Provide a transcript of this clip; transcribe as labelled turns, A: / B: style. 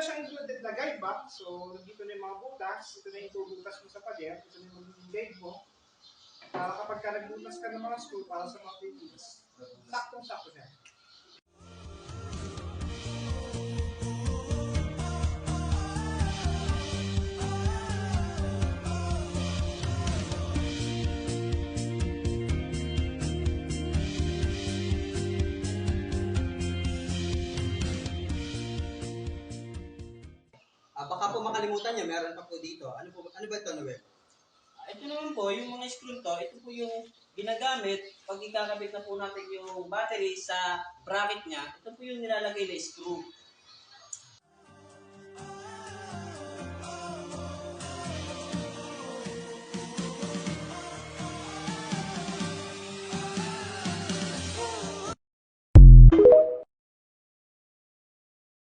A: siyang included na guide ba? So, nandito na yung mga butas. Ito na yung itubutas mo sa pader. Ito na yung magiging guide mo. Para kapag ka nagbutas ka ng mga screw para sa mga fitings, saktong-sakto siya.
B: Baka po makalimutan niyo, meron pa po dito. Ano ba ito, Noel?
C: Ito naman po, yung mga screw to, ito po yung ginagamit pag ikakabit na po natin yung battery sa bracket niya. Ito po yung nilalagay na screw.